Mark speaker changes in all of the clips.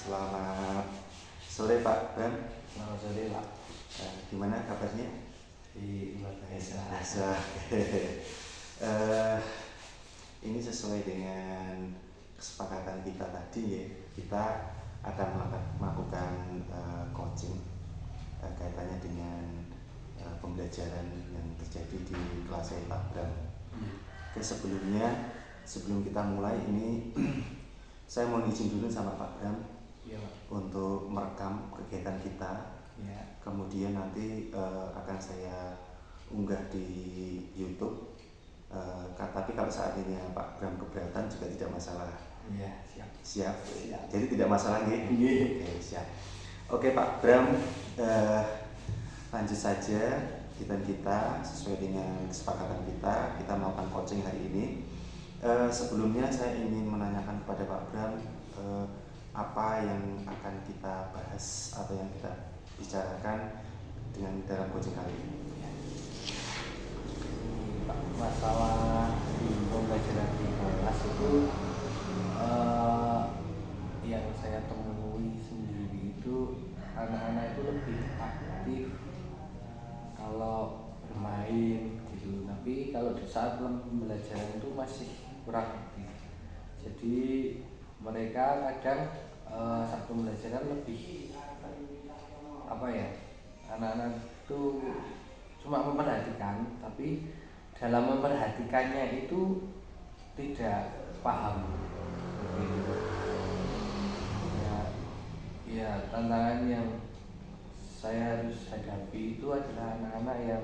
Speaker 1: Selamat sore Pak Bram.
Speaker 2: Selamat sore Pak.
Speaker 1: Gimana kabarnya?
Speaker 2: Di luar biasa.
Speaker 1: Eh, ini sesuai dengan kesepakatan kita tadi ya. Kita akan melakukan coaching kaitannya dengan pembelajaran yang terjadi di kelas saya Pak Bram. Oke, sebelum kita mulai ini saya mau izin dulu sama Pak Bram untuk merekam kegiatan kita.
Speaker 2: Ya.
Speaker 1: Kemudian nanti akan saya unggah di YouTube. Tapi kalau saat ini Pak Bram keberatan juga tidak masalah.
Speaker 2: Ya,
Speaker 1: Siap. Jadi tidak masalah nih. Oke, siap. Oke Pak Bram, lanjut saja kita sesuai dengan kesepakatan kita melakukan coaching hari ini. Sebelumnya saya ingin menanyakan kepada Pak Bram apa yang akan kita bahas atau yang kita bicarakan dengan dalam coaching kali ini.
Speaker 2: Pak, masalah di pembelajaran di kelas itu yang saya temui sendiri itu anak-anak itu lebih aktif kalau bermain gitu, tapi kalau di saat pembelajaran itu masih kurang aktif. Jadi mereka kadang saat pembelajaran lebih anak-anak itu cuma memperhatikan, tapi dalam memperhatikannya itu tidak paham. Ya, tantangan yang saya harus hadapi itu adalah anak-anak yang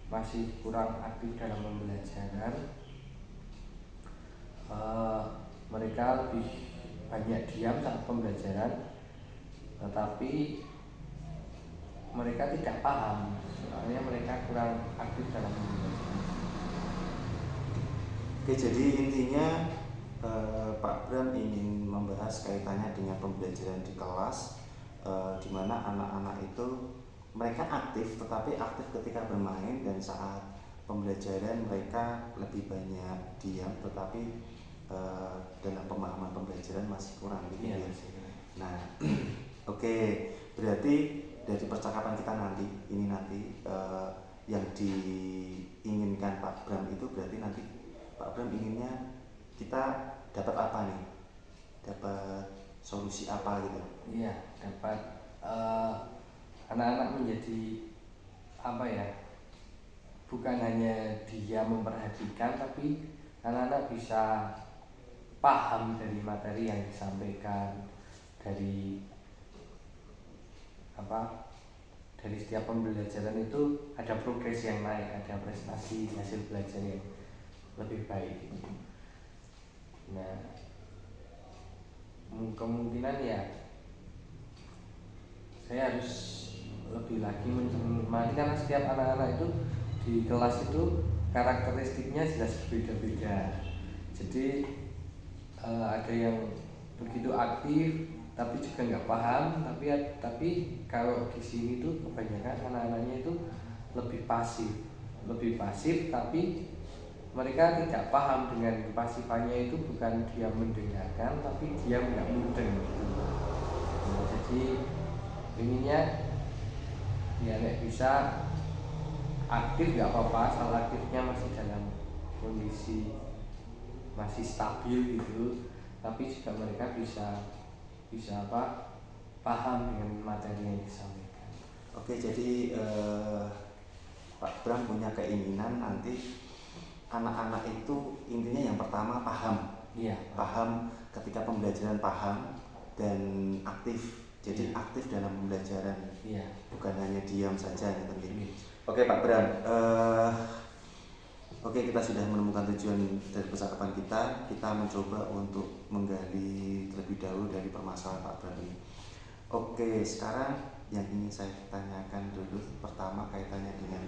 Speaker 2: masih kurang aktif dalam pembelajaran. Mereka lebih banyak diam saat pembelajaran, tetapi mereka tidak paham, soalnya mereka kurang aktif dalam pembelajaran.
Speaker 1: Oke, jadi intinya Pak Bram ingin membahas kaitannya dengan pembelajaran di kelas, di mana anak-anak itu mereka aktif, tetapi aktif ketika bermain, dan saat pembelajaran mereka lebih banyak diam, tetapi dalam pemahaman pembelajaran masih kurang gitu ya. Nah, oke, berarti dari percakapan kita nanti yang diinginkan Pak Bram itu berarti nanti Pak Bram inginnya kita dapat apa nih? Dapat solusi apa gitu?
Speaker 2: Iya, dapat anak-anak menjadi bukan hanya dia memperhatikan, tapi anak-anak bisa paham dari materi yang disampaikan, dari setiap pembelajaran itu ada progres yang naik, ada prestasi hasil belajar yang lebih baik. Nah, kemungkinan ya saya harus lebih lagi mencermati, karena setiap anak-anak itu di kelas itu karakteristiknya jelas berbeda-beda. Jadi ada yang begitu aktif tapi juga nggak paham, tapi kalau di sini tuh kebanyakan anak-anaknya itu lebih pasif, tapi mereka tidak paham dengan kepasifannya itu bukan dia mendengarkan, tapi dia nggak mudeng gitu. Nah, jadi inginnya ya bisa aktif nggak apa-apa, asal aktifnya masih dalam kondisi masih stabil gitu, tapi juga mereka bisa paham dengan materi yang disampaikan.
Speaker 1: Oke, jadi Pak Bram punya keinginan nanti anak-anak itu intinya yang pertama paham.
Speaker 2: Iya.
Speaker 1: Paham ketika pembelajaran, paham dan aktif. Jadi aktif dalam pembelajaran.
Speaker 2: Iya.
Speaker 1: Bukan hanya diam saja gitu.
Speaker 2: Iya.
Speaker 1: Oke Pak Bram. Oke, kita sudah menemukan tujuan dari percakapan kita. Kita mencoba untuk menggali terlebih dahulu dari permasalahan Pak Bram ini. Oke, sekarang yang ingin saya tanyakan dulu pertama kaitannya dengan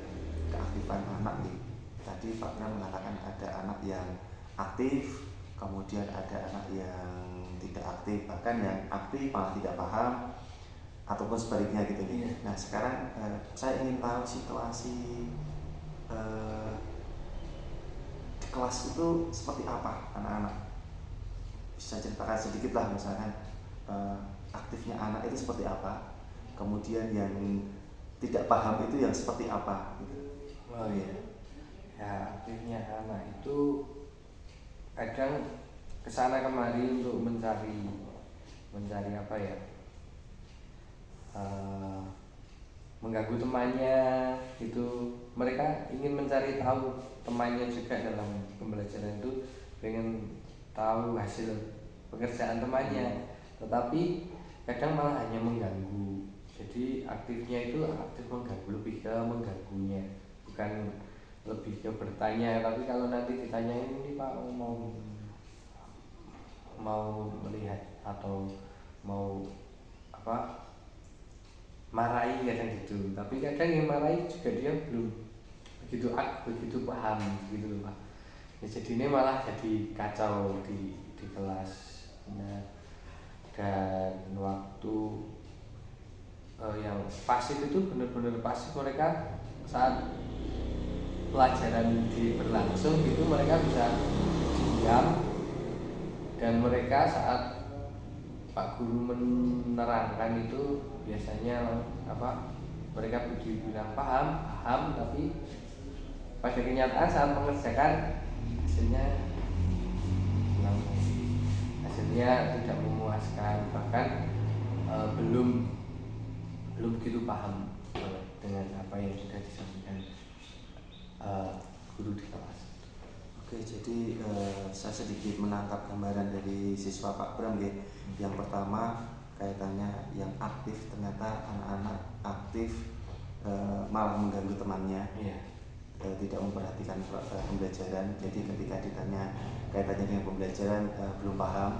Speaker 1: keaktifan anak nih. Tadi Pak Bram mengatakan ada anak yang aktif, kemudian ada anak yang tidak aktif, bahkan yang aktif malah tidak paham, ataupun sebaliknya gitu nih.
Speaker 2: Yeah.
Speaker 1: Nah sekarang saya ingin tahu situasi di kelas itu seperti apa anak-anak. Bisa ceritakan sedikit lah, misalkan aktifnya anak itu seperti apa, kemudian yang tidak paham itu yang seperti apa gitu.
Speaker 2: Oh iya, ya aktifnya anak itu kadang kesana kemari untuk mencari apa ya, mengganggu temannya itu. Mereka ingin mencari tahu temannya juga dalam pembelajaran itu, pengen tahu hasil pekerjaan temannya, tetapi kadang malah hanya mengganggu. Jadi aktifnya itu aktif mengganggu, lebih ke mengganggunya, bukan lebih ke bertanya. Tapi kalau nanti ditanyain, ini Pak mau melihat atau mau apa, marahi kadang gitu. Tapi kadang yang marahi juga dia belum begitu paham gitu loh Pak. Ya, jadi ini malah jadi kacau di kelas. Nah, dan waktu yang pasif itu benar-benar pasif, mereka saat pelajaran berlangsung itu mereka bisa diam, dan mereka saat Pak Guru menerangkan itu biasanya apa, mereka bilang paham, tapi pada kenyataan saat mengerjakan hasilnya tidak memuaskan, bahkan belum begitu paham dengan apa yang sudah disampaikan guru di kelas.
Speaker 1: Oke, jadi saya sedikit menangkap gambaran dari siswa Pak Bram ya. Yang pertama kaitannya yang aktif, ternyata anak-anak aktif malah mengganggu temannya, tidak memperhatikan pembelajaran. Jadi ketika ditanya kaitannya dengan pembelajaran belum paham,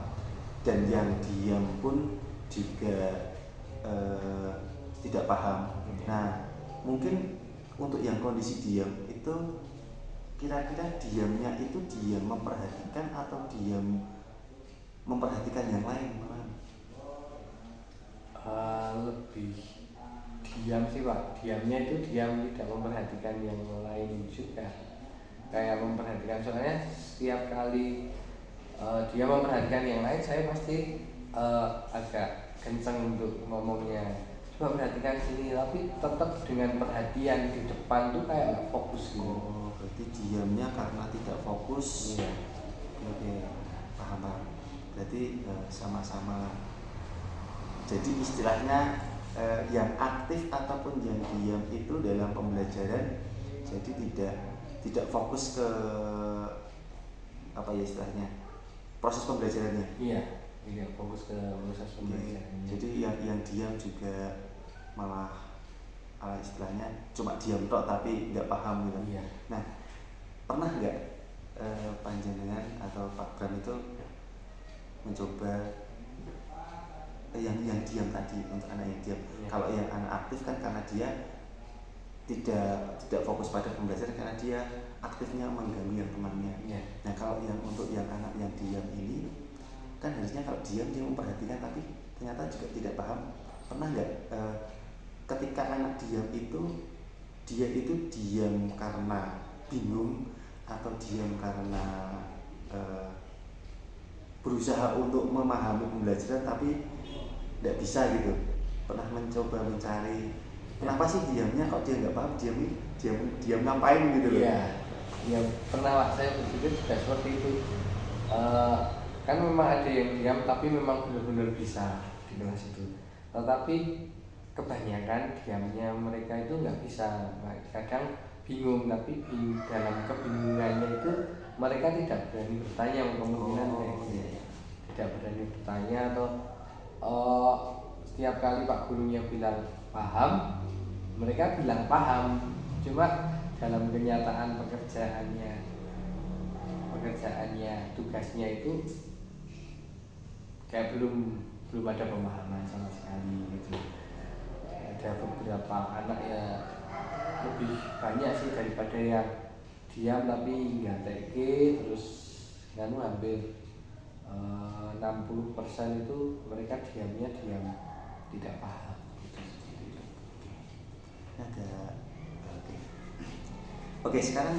Speaker 1: dan yang diam pun juga tidak paham. Nah, mungkin untuk yang kondisi diam itu kira-kira diamnya itu diam memperhatikan atau diam memperhatikan yang lain?
Speaker 2: Lebih diam sih Pak. Diamnya itu diam, tidak memperhatikan yang lain juga. Kayak memperhatikan, soalnya setiap kali dia memperhatikan yang lain, saya pasti agak kenceng untuk ngomongnya, coba perhatikan sini, tapi tetap dengan perhatian di depan tuh kayak nggak fokus gitu.
Speaker 1: Oh, berarti diamnya karena tidak fokus.
Speaker 2: Iya.
Speaker 1: Oke, paham. Berarti sama-sama. Jadi istilahnya yang aktif ataupun yang diam itu dalam pembelajaran, jadi tidak fokus ke apa ya istilahnya, proses pembelajarannya.
Speaker 2: Iya, fokus ke proses pembelajarannya.
Speaker 1: Jadi yang diam juga malah istilahnya cuma diam tok tapi nggak paham gitu.
Speaker 2: Iya.
Speaker 1: Nah, pernah nggak panjenengan atau Pak Bram itu mencoba yang diam tadi, untuk anak yang diam?
Speaker 2: Iya.
Speaker 1: Kalau yang anak aktif kan karena dia tidak fokus pada pembelajaran, karena dia aktifnya mengganggu yang temannya.
Speaker 2: Iya.
Speaker 1: Nah, kalau yang untuk yang anak yang diam ini kan harusnya kalau diam dia memperhatikan, tapi ternyata juga tidak paham. Pernah nggak ketika anak diam itu dia itu diam karena bingung atau diam karena berusaha untuk memahami pembelajaran tapi tidak bisa gitu? Pernah mencoba mencari kenapa sih diamnya, kok dia nggak paham, diam ngapain gitu loh?
Speaker 2: Iya, pernah Pak, saya berpikir juga seperti itu. Kan memang ada yang diam tapi memang benar-benar bisa di kelas itu, tetapi kebanyakan diamnya mereka itu nggak bisa. Kadang bingung, tapi dalam kebingungannya itu mereka tidak berani bertanya, kemungkinan tidak berani bertanya, atau setiap kali Pak gurunya bilang paham, mereka bilang paham, cuma dalam kenyataan pekerjaannya, tugasnya itu kayak belum ada pemahaman sama sekali gitu. Ada beberapa anak ya lebih banyak sih daripada yang diam tapi nggak teke, terus hampir 60% itu mereka diamnya tidak paham gitu.
Speaker 1: Oke, sekarang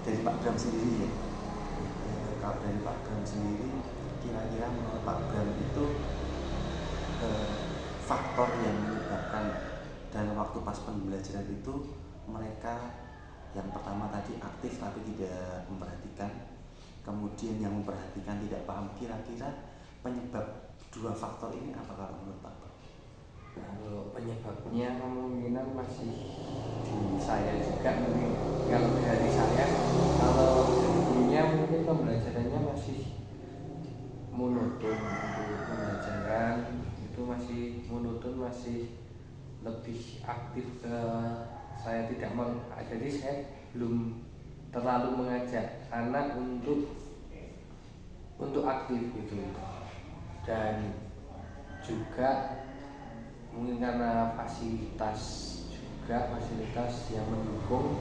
Speaker 1: dari Pak Bram sendiri ya. Kalau dari Pak Bram sendiri kira-kira menurut Pak Bram itu faktor yang menyebabkan dalam waktu pas pembelajaran itu mereka yang pertama tadi aktif tapi tidak memperhatikan, kemudian yang memperhatikan tidak paham, kira-kira penyebab dua faktor ini apa kalau menurut Pak Bram?
Speaker 2: Kalau penyebabnya kemungkinan masih di saya juga, mungkin kalau dari saya, kalau dulunya mungkin pembelajarannya masih monoton, untuk pembelajaran itu masih monoton, masih lebih aktif ke saya tidak jadi saya belum terlalu mengajak anak untuk aktif gitu, dan juga mungkin karena fasilitas yang mendukung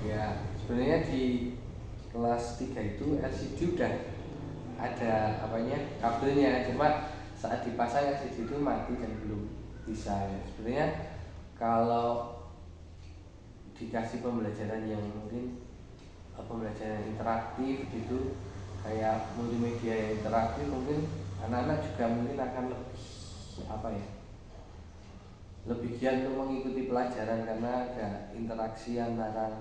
Speaker 2: ya. Sebenarnya di kelas 3 itu LCD udah ada kabelnya, cuma saat dipasang LCD itu mati dan belum bisa ya. Sebenarnya kalau dikasih pembelajaran yang mungkin pembelajaran interaktif gitu, kayak multimedia yang interaktif, mungkin anak-anak juga mungkin akan lebih giat untuk mengikuti pelajaran karena ada interaksi antara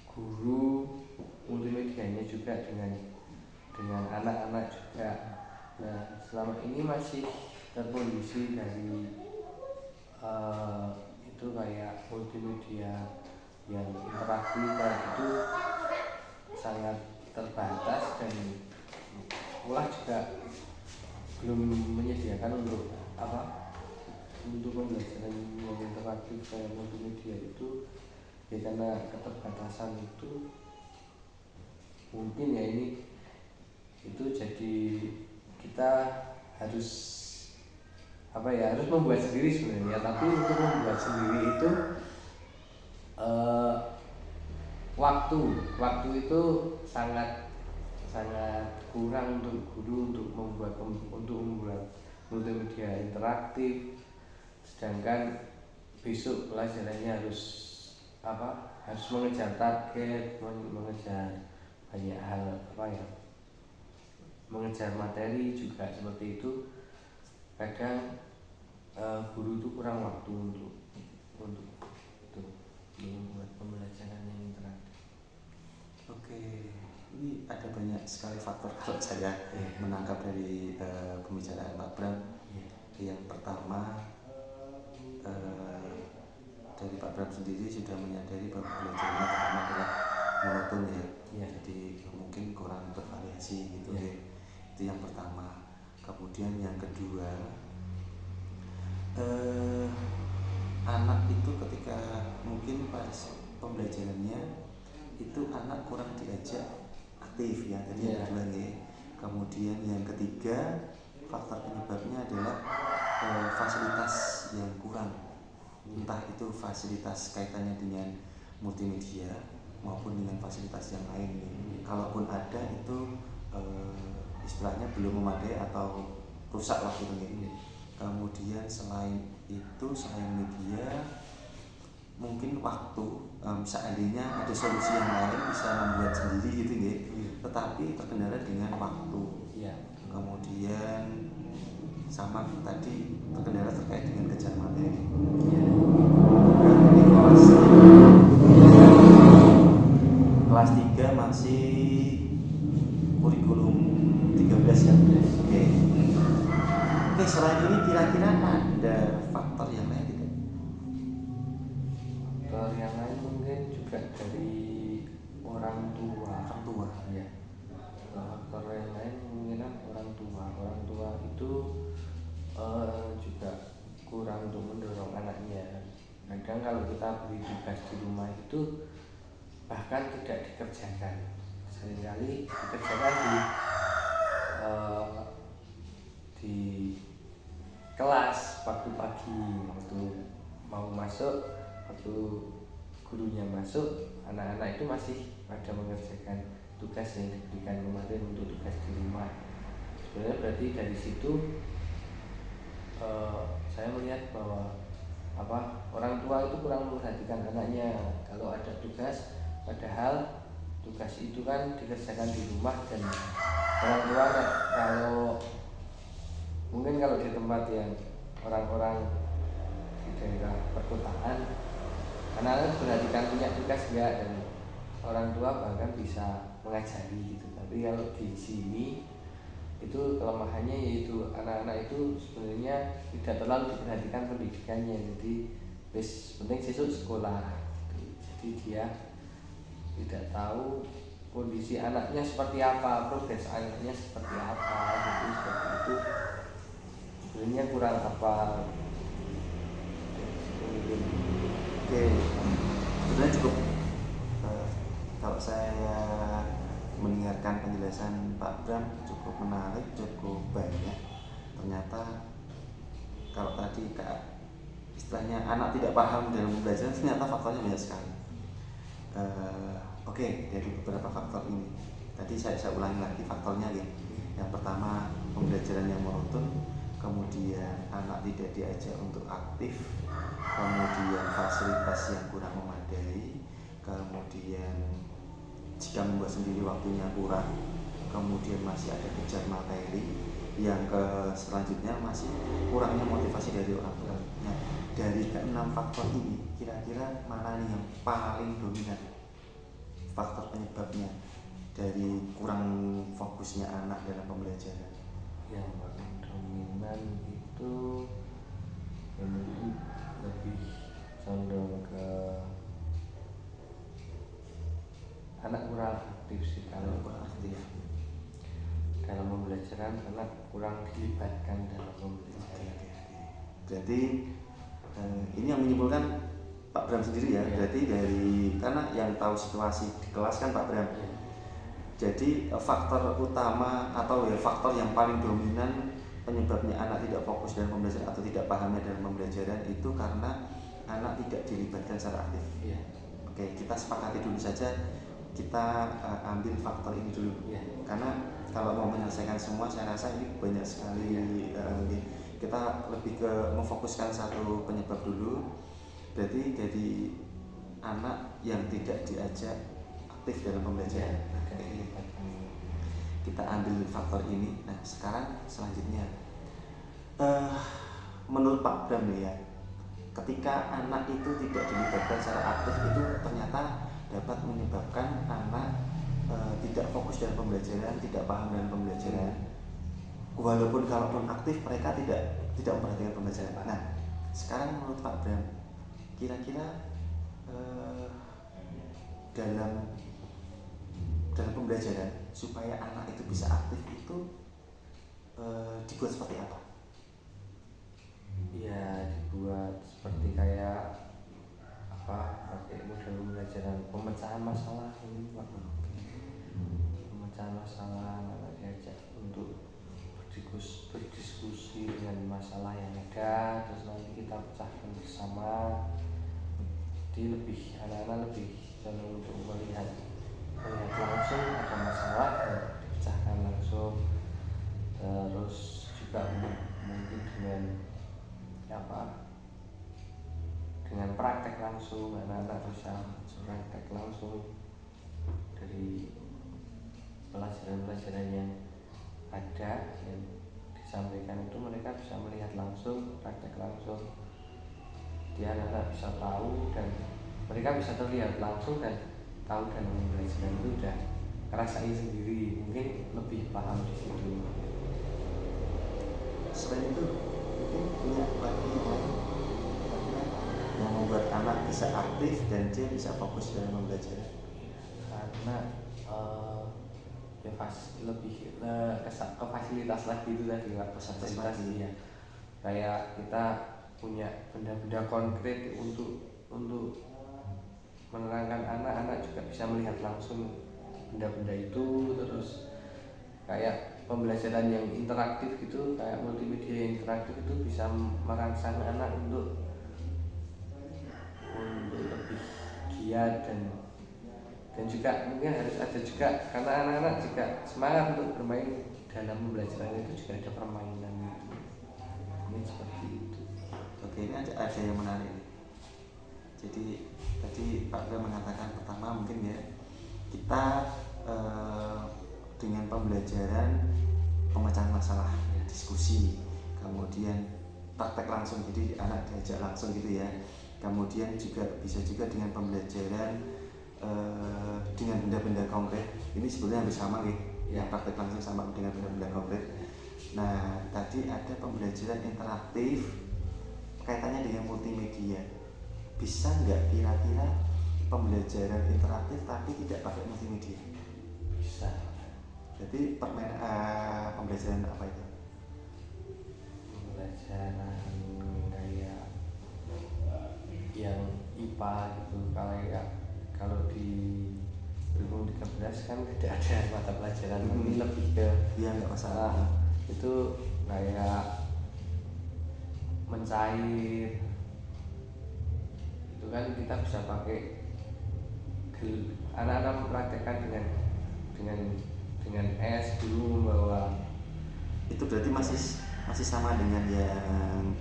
Speaker 2: guru, multimedianya juga dengan anak-anak juga. Nah, selama ini masih terkondisi dari itu kayak multimedia yang interaktif itu sangat terbatas, dan sekolah juga belum menyediakan untuk pembelajaran yang interaktif kayak multimedia itu ya, karena keterbatasan itu mungkin ya itu jadi kita harus harus membuat sendiri sebenarnya. Tapi untuk membuat sendiri itu waktu itu sangat kurang untuk guru untuk membuat multimedia interaktif, sedangkan besok pelajarannya harus mengejar target, mengejar banyak hal, mengejar materi juga seperti itu. Kadang guru itu kurang waktu untuk membuat pembelajaran yang interaktif.
Speaker 1: Oke, ini ada banyak sekali faktor kalau saya menangkap dari pembicaraan Pak Bram. Yang pertama, dari Pak Bram sendiri sudah menyadari bahwa belajarnya pertama adalah monoton ya. Jadi mungkin kurang bervariasi gitu ya. Itu yang pertama. Kemudian yang kedua, anak itu ketika mungkin pada pembelajarannya itu anak kurang diajak aktif ya, tadi yang kedua ya. Kemudian yang ketiga, faktor penyebabnya adalah fasilitas yang kurang, entah itu fasilitas kaitannya dengan multimedia maupun dengan fasilitas yang lain ya. Kalaupun ada itu istilahnya belum memadai atau rusak lah gitu ya. Kemudian selain itu, selain media, mungkin waktu, seandainya ada solusi yang lain bisa membuat sendiri gitu ya, tetapi terkendala dengan waktu. Kemudian sama tadi terkendala terkait dengan kejar materi. Kelas 3 masih kurikulum 13 ya. Oke, selain ini kira-kira ada faktor yang lain tidak?
Speaker 2: Faktor yang lain mungkin juga dari orang tua ya. Faktor yang lain mungkin orang tua itu juga kurang untuk mendorong anaknya. Kadang kalau kita beri tugas di rumah itu bahkan tidak dikerjakan, seringkali dikerjakan di kelas waktu pagi, waktu mau masuk, waktu gurunya masuk, anak-anak itu masih pada mengerjakan tugas yang diberikan kemarin untuk tugas di rumah. Sebenarnya berarti dari situ saya melihat bahwa orang tua itu kurang memperhatikan anaknya. Kalau ada tugas, padahal tugas itu kan dikerjakan di rumah, dan orang tua kalau mungkin kalau di tempat yang orang-orang di daerah perkotaan, anak-anak perhatikan punya tugas enggak, dan orang tua bahkan bisa mengajari gitu. Tapi kalau di sini itu kelemahannya, yaitu anak-anak itu sebenarnya tidak terlalu diperhatikan pendidikannya. Jadi penting siswa sekolah gitu. Jadi dia tidak tahu kondisi anaknya seperti apa, progres anaknya seperti apa, jadi seperti itu sebenarnya kurang apa.
Speaker 1: Oke, sebenarnya cukup. Kalau saya mendengarkan penjelasan Pak Bram cukup menarik, cukup banyak. Ternyata kalau tadi istilahnya anak tidak paham dalam pembelajaran, ternyata faktornya banyak sekali. Oke, dari beberapa faktor ini tadi saya ulangi lagi faktornya ya. Yang pertama, pembelajaran yang monoton, kemudian anak tidak diajak untuk aktif, kemudian fasilitas yang kurang memadai, kemudian jika membuat sendiri waktunya kurang, kemudian masih ada kejar materi, yang selanjutnya masih kurangnya motivasi dari orang tua. Nah, dari keenam faktor ini kira-kira mana nih yang paling dominan faktor penyebabnya dari kurang fokusnya anak dalam pembelajaran?
Speaker 2: Yang paling dominan itu lebih condong ke anak kurang aktif sih. Kalau kurang aktif dalam pembelajaran, anak kurang dilibatkan dalam pembelajaran.
Speaker 1: Berarti ini yang menyimpulkan Pak Bram sendiri ya. Berarti karena yang tahu situasi di kelas kan Pak Bram. Jadi faktor utama atau faktor yang paling dominan penyebabnya anak tidak fokus dalam pembelajaran atau tidak pahamnya dalam pembelajaran itu karena anak tidak dilibatkan secara aktif. Oke, kita sepakati dulu saja, kita ambil faktor ini dulu. Karena kalau mau menyelesaikan semua, saya rasa ini banyak sekali. Kita lebih ke memfokuskan satu penyebab dulu. Berarti jadi anak yang tidak diajak aktif dalam pembelajaran. Kita ambil faktor ini. Nah, sekarang selanjutnya, menurut Pak Bram nih ya, ketika anak itu tidak dilibatkan secara aktif itu ternyata dapat menyebabkan anak tidak fokus dalam pembelajaran, tidak paham dalam pembelajaran. Walaupun kalaupun aktif, mereka tidak memperhatikan pembelajaran. Nah, sekarang menurut Pak Bram, kira-kira dalam pembelajaran supaya anak itu bisa aktif itu dibuat seperti apa?
Speaker 2: Ya, dibuat seperti kayak pakai model pembelajaran pemecahan masalah ini Pak. Pemecahan masalah, anak diajak untuk berdiskusi dengan masalah yang ada, terus nanti kita pecahkan bersama. Jadi anak-anak lebih cenderung untuk melihat langsung ada masalah dan dipecahkan langsung. Terus juga mungkin dengan praktek langsung, anak-anak bisa praktek langsung dari pelajaran-pelajaran yang ada yang disampaikan itu, mereka bisa melihat langsung, praktek langsung. Dia anak-anak bisa tahu dan mereka bisa terlihat langsung dan tahu dalam pembelajaran itu udah ngerasain sendiri, mungkin lebih paham di situ.
Speaker 1: Selain itu, mungkin punya lagi yang lain yang membuat anak bisa aktif dan dia bisa fokus dalam pembelajaran.
Speaker 2: Karena lebih ke fasilitas lagi itu tadi, fasilitas ya. Kayak kita punya benda-benda konkret untuk menerangkan anak juga bisa melihat langsung benda-benda itu. Terus kayak pembelajaran yang interaktif gitu, kayak multimedia yang interaktif itu bisa merangsang anak untuk lebih giat dan juga mungkin harus ada juga, karena anak-anak juga semangat untuk bermain dalam pembelajaran itu juga ada permainan gitu. Ini seperti itu.
Speaker 1: Oke, ini ada yang menarik. Jadi tadi Pak Bram mengatakan pertama mungkin ya kita dengan pembelajaran pemecahan masalah, diskusi, kemudian praktek langsung, jadi anak diajak langsung gitu ya. Kemudian juga bisa juga dengan pembelajaran dengan benda-benda konkret. Ini sebenarnya hampir sama nih, yang praktek langsung sama dengan benda-benda konkret. Nah, tadi ada pembelajaran interaktif kaitannya dengan multimedia. Bisa nggak kira-kira pembelajaran interaktif tapi tidak pakai multimedia?
Speaker 2: Bisa.
Speaker 1: Jadi pembelajaran apa itu?
Speaker 2: Pembelajaran kayak yang IPA gitu, kalau di ilmu 13 kan tidak ada mata pelajaran, ini lebih ke
Speaker 1: nggak masalah.
Speaker 2: Itu kayak mencair itu kan kita bisa pakai anak-anak mempraktekkan dengan es dulu membawa.
Speaker 1: Itu berarti masih sama dengan yang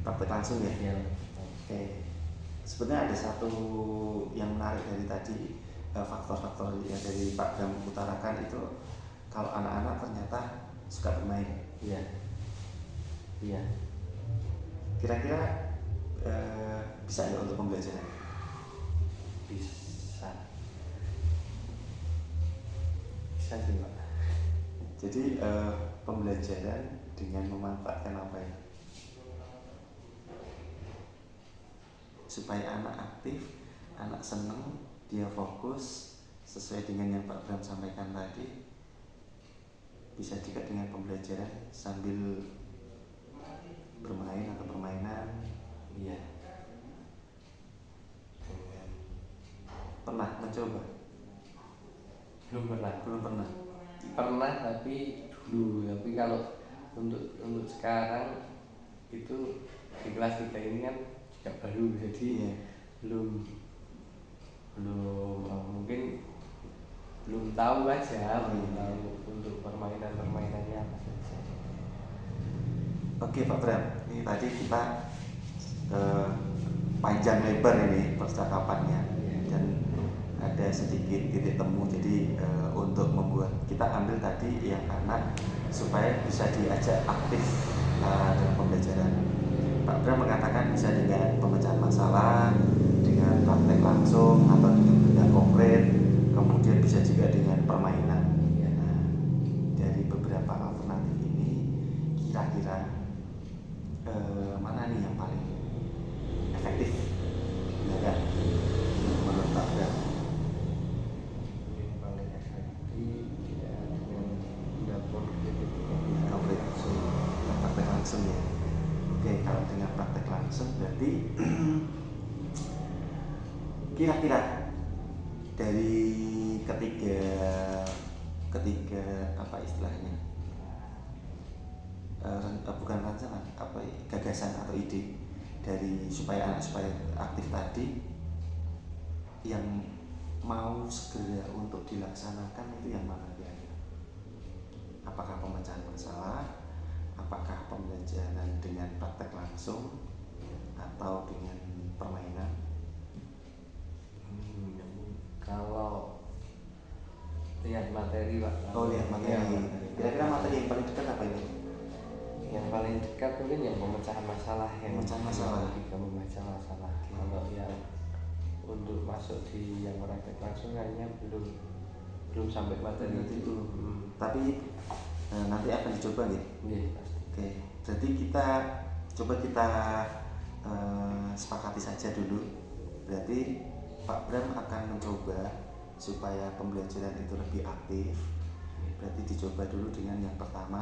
Speaker 1: praktek langsung ya?
Speaker 2: Ya.
Speaker 1: Oke. Sebenarnya ada satu yang menarik dari tadi, faktor-faktor yang dari Pak Bram utarakan itu, kalau anak-anak ternyata suka bermain.
Speaker 2: Iya. Iya.
Speaker 1: Kira-kira bisa nggak untuk pembelajaran?
Speaker 2: Bisa sih Pak.
Speaker 1: Jadi pembelajaran dengan memanfaatkan apa ya? Supaya anak aktif, anak senang, dia fokus sesuai dengan yang Pak Bram sampaikan tadi. Bisa juga dengan pembelajaran sambil bermain atau permainan.
Speaker 2: Iya.
Speaker 1: Pernah mencoba?
Speaker 2: Belum pernah.
Speaker 1: Pernah
Speaker 2: Tapi dulu. Tapi kalau untuk sekarang itu di kelas 3 ini kan juga baru, jadi
Speaker 1: iya.
Speaker 2: belum mungkin belum tahu aja, belum tahu untuk permainannya apa saja.
Speaker 1: Oke Pak Bram, ini tadi kita panjang lebar ini percakapannya dan ada sedikit titik temu. Jadi untuk membuat kita ambil tadi yang anak supaya bisa diajak aktif dalam pembelajaran. Pak Bram mengatakan bisa dengan pemecahan masalah, dengan praktek langsung atau dengan benda konkret, kemudian bisa juga dengan permainan. Nah, dari beberapa alternatif ini kira-kira mana nih yang paling efektif? Ya kan? Menurut Pak Bram?
Speaker 2: Yang paling efektif ya dengan benda konkret
Speaker 1: praktek langsung ya. Oke, kalau dengan praktek langsung berarti kira-kira dari ketiga apa istilahnya, bukan rancangan, apa gagasan atau ide dari supaya aktif tadi yang mau segera untuk dilaksanakan itu yang mana kira-kira? Apakah pemecahan masalah, apakah pembelajaran dengan praktek langsung, atau dengan permainan?
Speaker 2: Kalau lihat materi Pak.
Speaker 1: Lihat materi. Kira-kira materi yang paling dekat apa ini?
Speaker 2: Yang paling dekat mungkin yang pemecahan masalah,
Speaker 1: Pemecahan masalah.
Speaker 2: Jika membaca masalah. Kalau yang untuk masuk di yang praktek langsung kayaknya belum sampai materi itu.
Speaker 1: Tapi nanti akan dicoba nih.
Speaker 2: Iya, pasti.
Speaker 1: Oke, jadi kita sepakati saja dulu. Berarti Pak Bram akan mencoba supaya pembelajaran itu lebih aktif. Berarti dicoba dulu dengan yang pertama,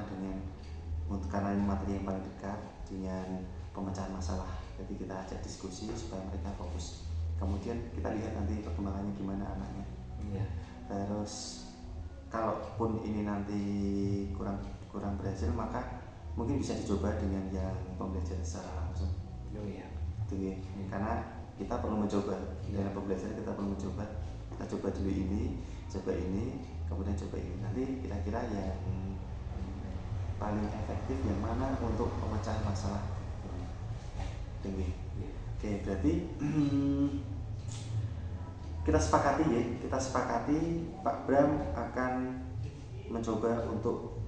Speaker 1: karena ini materi yang paling dekat, dengan pemecahan masalah. Jadi kita ajak diskusi supaya mereka fokus. Kemudian kita lihat nanti perkembangannya gimana anaknya.
Speaker 2: Iya.
Speaker 1: Terus kalaupun ini nanti kurang berhasil, maka mungkin bisa dicoba dengan yang pembelajaran secara langsung.
Speaker 2: Iya.
Speaker 1: Karena kita perlu mencoba dalam pembelajaran, kita perlu mencoba. Kita coba dulu ini, kemudian coba ini. Nanti kira-kira yang paling efektif yang mana untuk pemecahan masalah. Oke, berarti kita sepakati ya, kita sepakati Pak Bram akan mencoba untuk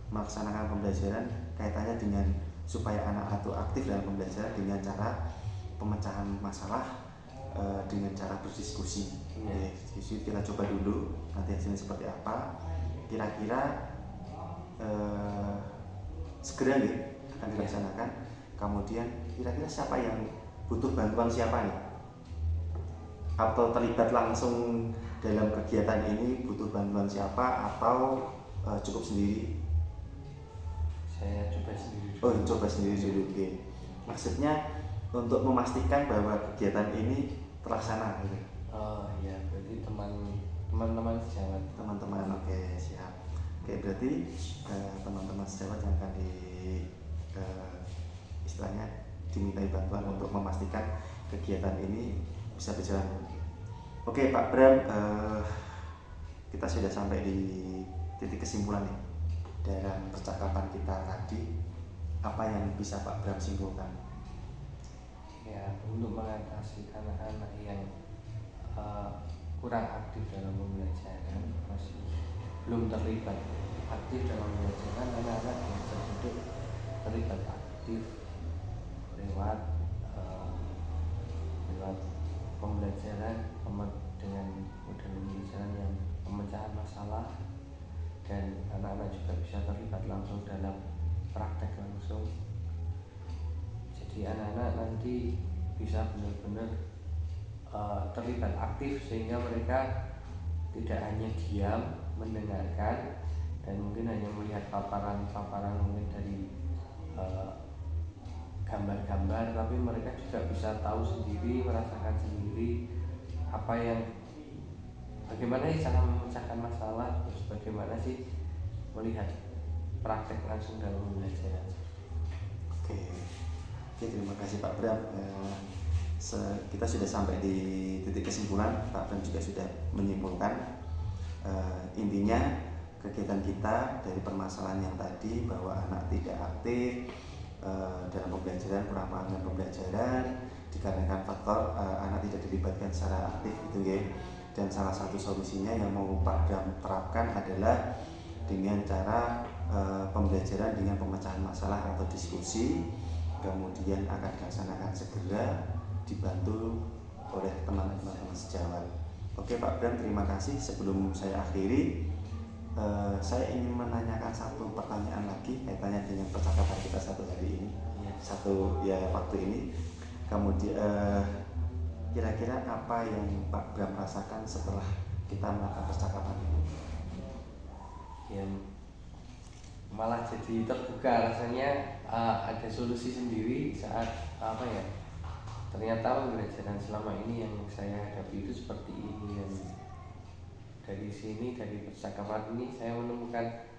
Speaker 1: melaksanakan pembelajaran kaitannya dengan supaya anak itu aktif dalam pembelajaran dengan cara pemecahan masalah dengan cara berdiskusi. Diskusi kita coba dulu nanti hasilnya seperti apa. Kira-kira segera nih akan dilaksanakan. Kemudian kira-kira siapa yang butuh bantuan siapa nih? Atau terlibat langsung dalam kegiatan ini butuh bantuan siapa atau cukup sendiri?
Speaker 2: Saya coba sendiri.
Speaker 1: Oh, coba sendiri dulu. Oke. Maksudnya untuk memastikan bahwa kegiatan ini terlaksana gitu.
Speaker 2: Oh iya, berarti teman-teman sejawat.
Speaker 1: Teman-teman, oke, siap. Oke, berarti teman-teman sejawat yang akan istilahnya dimintai bantuan untuk memastikan kegiatan ini bisa berjalan. Oke Pak Bram, kita sudah sampai di titik kesimpulan nih dalam percakapan kita tadi. Apa yang bisa Pak Bram simpulkan?
Speaker 2: Ya, untuk mengatasi anak-anak yang kurang aktif dalam pembelajaran, masih belum terlibat aktif dalam pembelajaran, anak-anak yang tersebut terlibat aktif lewat pembelajaran dengan model pembelajaran yang pemecahan masalah, dan anak-anak juga bisa terlibat langsung dalam praktek langsung. Jadi anak-anak nanti bisa benar-benar terlibat aktif sehingga mereka tidak hanya diam mendengarkan dan mungkin hanya melihat paparan-paparan mungkin dari gambar-gambar, tapi mereka juga bisa tahu sendiri, merasakan sendiri bagaimana sih cara memecahkan masalah, terus bagaimana sih melihat praktek langsung dalam pembelajaran.
Speaker 1: Oke, terima kasih Pak Bram. Kita sudah sampai di titik kesimpulan. Pak Bram juga sudah menyimpulkan intinya kegiatan kita dari permasalahan yang tadi bahwa anak tidak aktif dalam pembelajaran, kurang paham dalam pembelajaran dikarenakan faktor anak tidak dilibatkan secara aktif gitu ya. Dan salah satu solusinya yang mau Pak Bram terapkan adalah dengan cara pembelajaran dengan pemecahan masalah atau diskusi, kemudian akan dilaksanakan segera dibantu oleh teman-teman sejawat. Oke Pak Bram, terima kasih. Sebelum saya akhiri, saya ingin menanyakan satu pertanyaan lagi kaitannya dengan percakapan kita satu hari ini, waktu ini. Kemudian kira-kira apa yang Pak Bram rasakan setelah kita melakukan percakapan ini?
Speaker 2: Ya, malah jadi terbuka rasanya, ada solusi sendiri saat ternyata pembelajaran selama ini yang saya hadapi itu seperti ini, dan dari percakapan ini saya menemukan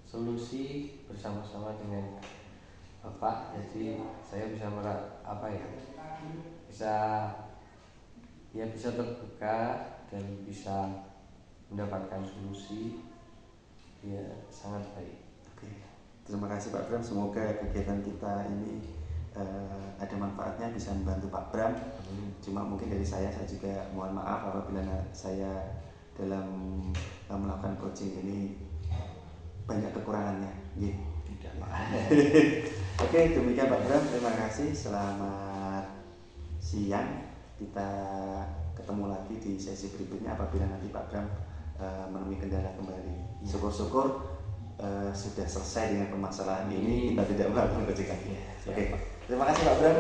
Speaker 2: solusi bersama-sama dengan Bapak. Jadi saya bisa bisa terbuka dan bisa mendapatkan solusi. Ya, sangat baik.
Speaker 1: Oke, terima kasih Pak Bram. Semoga kegiatan kita ini ada manfaatnya, bisa membantu Pak Bram. Cuma mungkin dari saya juga mohon maaf apabila saya dalam melakukan coaching ini banyak kekurangannya.
Speaker 2: Tidak, Pak.
Speaker 1: Oke, demikian Pak Bram. Terima kasih. Selamat siang. Kita ketemu lagi di sesi berikutnya apabila nanti Pak Bram menemui kendala kembali. Syukur-syukur sudah selesai dengan permasalahan ini, kita tidak melakukan coaching lagi. Oke, terima kasih Pak Bram.